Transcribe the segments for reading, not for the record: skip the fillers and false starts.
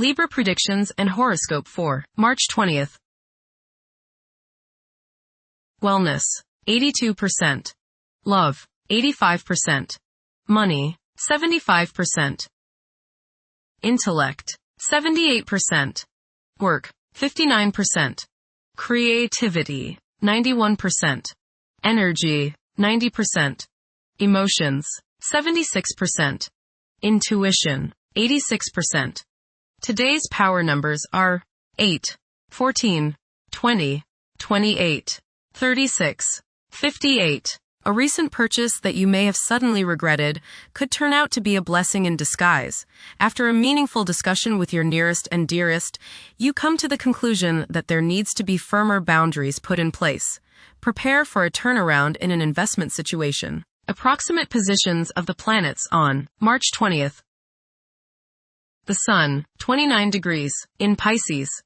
Libra predictions and horoscope for March 20th. Wellness, 82%. Love, 85%. Money, 75%. Intellect, 78%. Work, 59%. Creativity, 91%. Energy, 90%. Emotions, 76%. Intuition, 86%. Today's power numbers are 8, 14, 20, 28, 36, 58. A recent purchase that you may have suddenly regretted could turn out to be a blessing in disguise. After a meaningful discussion with your nearest and dearest, you come to the conclusion that there needs to be firmer boundaries put in place. Prepare for a turnaround in an investment situation. Approximate positions of the planets on March 20th. The Sun, 29 degrees, in Pisces.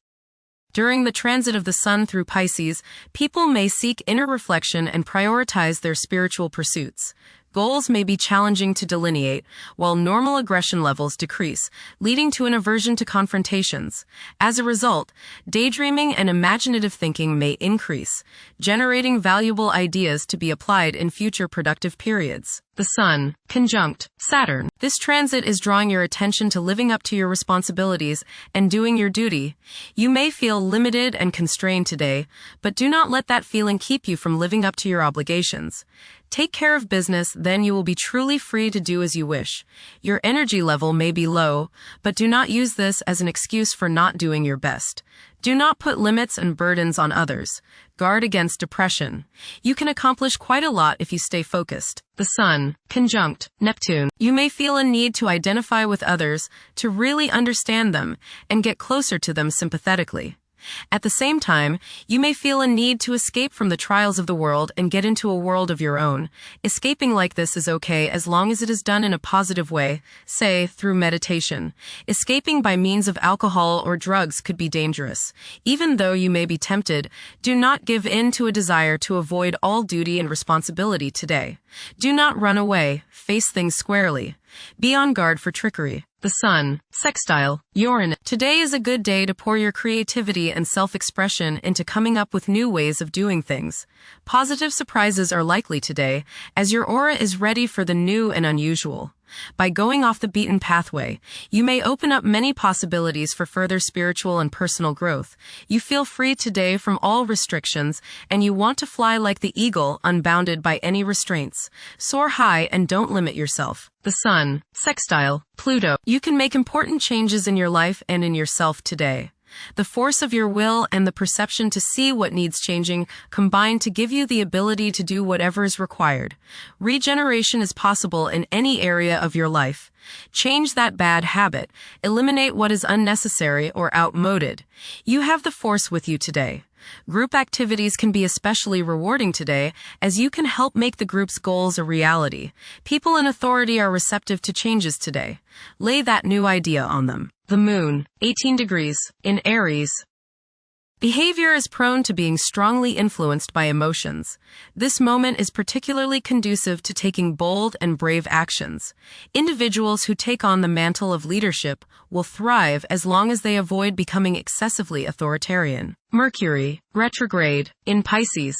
During the transit of the Sun through Pisces, people may seek inner reflection and prioritize their spiritual pursuits. Goals may be challenging to delineate, while normal aggression levels decrease, leading to an aversion to confrontations. As a result, daydreaming and imaginative thinking may increase, generating valuable ideas to be applied in future productive periods. The Sun, conjunct Saturn. This transit is drawing your attention to living up to your responsibilities and doing your duty. You may feel limited and constrained today, but do not let that feeling keep you from living up to your obligations. Take care of business, then you will be truly free to do as you wish. Your energy level may be low, but do not use this as an excuse for not doing your best. Do not put limits and burdens on others. Guard against depression. You can accomplish quite a lot if you stay focused. The Sun, conjunct Neptune. You may feel a need to identify with others, to really understand them, and get closer to them sympathetically. At the same time, you may feel a need to escape from the trials of the world and get into a world of your own. Escaping like this is okay as long as it is done in a positive way, say, through meditation. Escaping by means of alcohol or drugs could be dangerous. Even though you may be tempted, do not give in to a desire to avoid all duty and responsibility today. Do not run away, face things squarely. Be on guard for trickery. The Sun, sextile Uranus. Today is a good day to pour your creativity and self-expression into coming up with new ways of doing things. Positive surprises are likely today, as your aura is ready for the new and unusual. By going off the beaten pathway, you may open up many possibilities for further spiritual and personal growth. You feel free today from all restrictions, and you want to fly like the eagle, unbounded by any restraints. Soar high and don't limit yourself. The Sun, sextile Pluto. You can make important changes in your life and in yourself today. The force of your will and the perception to see what needs changing combine to give you the ability to do whatever is required. Regeneration is possible in any area of your life. Change that bad habit. Eliminate what is unnecessary or outmoded. You have the force with you today. Group activities can be especially rewarding today, as you can help make the group's goals a reality. People in authority are receptive to changes today. Lay that new idea on them. The Moon, 18 degrees, in Aries. Behavior is prone to being strongly influenced by emotions. This moment is particularly conducive to taking bold and brave actions. Individuals who take on the mantle of leadership will thrive as long as they avoid becoming excessively authoritarian. Mercury, retrograde, in Pisces.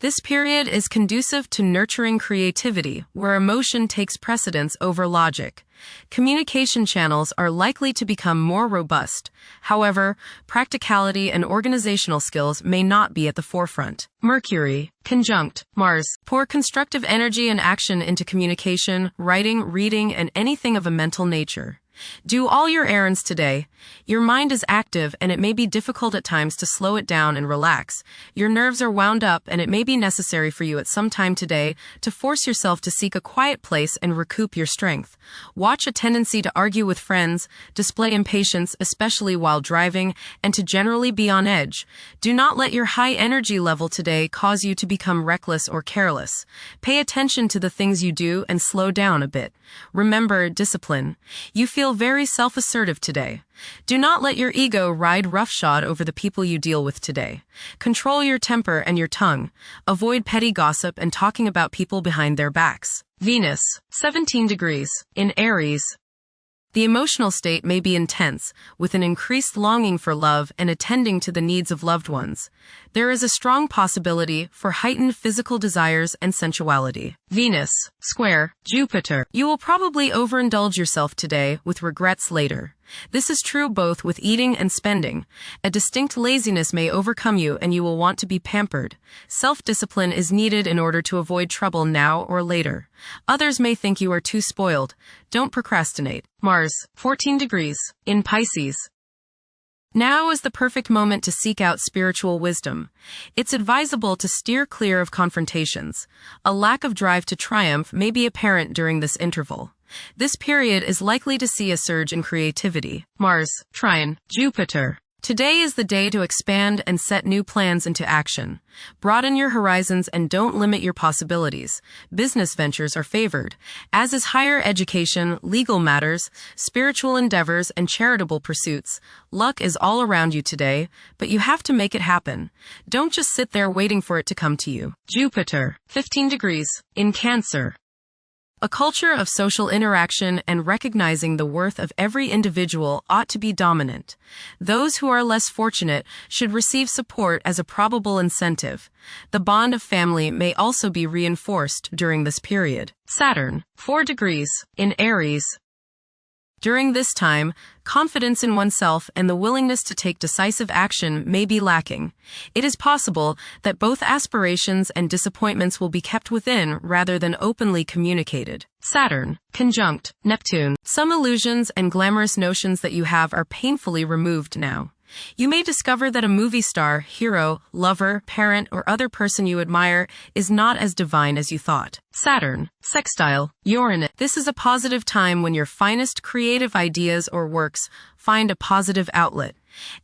This period is conducive to nurturing creativity, where emotion takes precedence over logic. Communication channels are likely to become more robust. However, practicality and organizational skills may not be at the forefront. Mercury, conjunct Mars. Pour constructive energy and action into communication, writing, reading, and anything of a mental nature. Do all your errands today. Your mind is active and it may be difficult at times to slow it down and relax. Your nerves are wound up and it may be necessary for you at some time today to force yourself to seek a quiet place and recoup your strength. Watch a tendency to argue with friends, display impatience, especially while driving, and to generally be on edge. Do not let your high energy level today cause you to become reckless or careless. Pay attention to the things you do and slow down a bit. Remember discipline. You feel very self-assertive today. Do not let your ego ride roughshod over the people you deal with today. Control your temper and your tongue. Avoid petty gossip and talking about people behind their backs. Venus, 17 degrees, in Aries. The emotional state may be intense, with an increased longing for love and attending to the needs of loved ones. There is a strong possibility for heightened physical desires and sensuality. Venus, square, Jupiter. You will probably overindulge yourself today with regrets later. This is true both with eating and spending. A distinct laziness may overcome you and you will want to be pampered. Self-discipline is needed in order to avoid trouble now or later. Others may think you are too spoiled. Don't procrastinate. Mars, 14 degrees, in Pisces. Now is the perfect moment to seek out spiritual wisdom. It's advisable to steer clear of confrontations. A lack of drive to triumph may be apparent during this interval. This period is likely to see a surge in creativity. Mars, trine, Jupiter. Today is the day to expand and set new plans into action. Broaden your horizons and don't limit your possibilities. Business ventures are favored, as is higher education, legal matters, spiritual endeavors, and charitable pursuits. Luck is all around you today, but you have to make it happen. Don't just sit there waiting for it to come to you. Jupiter, 15 degrees, in Cancer. A culture of social interaction and recognizing the worth of every individual ought to be dominant. Those who are less fortunate should receive support as a probable incentive. The bond of family may also be reinforced during this period. Saturn, 4 degrees, in Aries. During this time, confidence in oneself and the willingness to take decisive action may be lacking. It is possible that both aspirations and disappointments will be kept within rather than openly communicated. Saturn, conjunct Neptune. Some illusions and glamorous notions that you have are painfully removed now. You may discover that a movie star, hero, lover, parent, or other person you admire is not as divine as you thought. Saturn, sextile, Uranus. This is a positive time when your finest creative ideas or works find a positive outlet.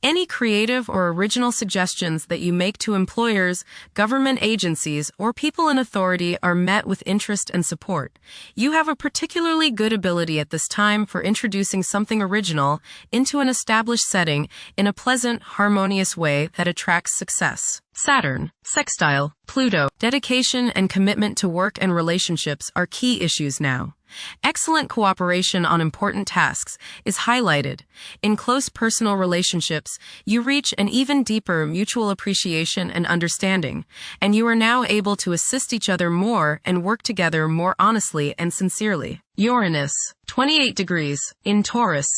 Any creative or original suggestions that you make to employers, government agencies, or people in authority are met with interest and support. You have a particularly good ability at this time for introducing something original into an established setting in a pleasant, harmonious way that attracts success. Saturn, sextile, Pluto. Dedication and commitment to work and relationships are key issues now. Excellent cooperation on important tasks is highlighted. In close personal relationships, you reach an even deeper mutual appreciation and understanding, and you are now able to assist each other more and work together more honestly and sincerely. Uranus, 28 degrees, in Taurus.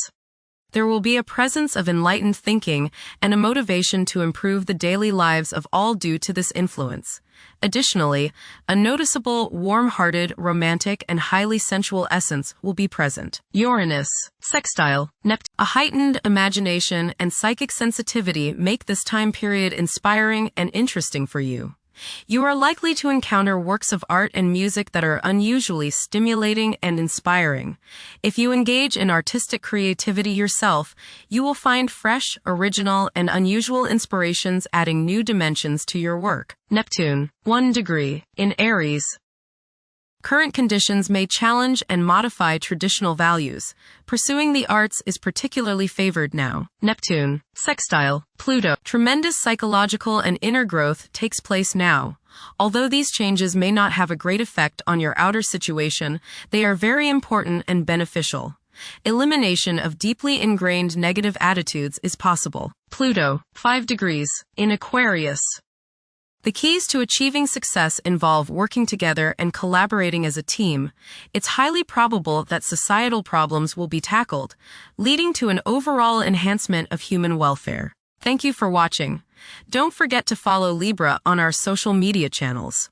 There will be a presence of enlightened thinking and a motivation to improve the daily lives of all due to this influence. Additionally, a noticeable, warm-hearted, romantic, and highly sensual essence will be present. Uranus, sextile, Neptune. A heightened imagination and psychic sensitivity make this time period inspiring and interesting for you. You are likely to encounter works of art and music that are unusually stimulating and inspiring. If you engage in artistic creativity yourself, you will find fresh, original, and unusual inspirations adding new dimensions to your work. Neptune, 1 degree, in Aries. Current conditions may challenge and modify traditional values. Pursuing the arts is particularly favored now. Neptune, sextile, Pluto. Tremendous psychological and inner growth takes place now. Although these changes may not have a great effect on your outer situation, they are very important and beneficial. Elimination of deeply ingrained negative attitudes is possible. Pluto, 5 degrees, in Aquarius. The keys to achieving success involve working together and collaborating as a team. It's highly probable that societal problems will be tackled, leading to an overall enhancement of human welfare. Thank you for watching. Don't forget to follow Libra on our social media channels.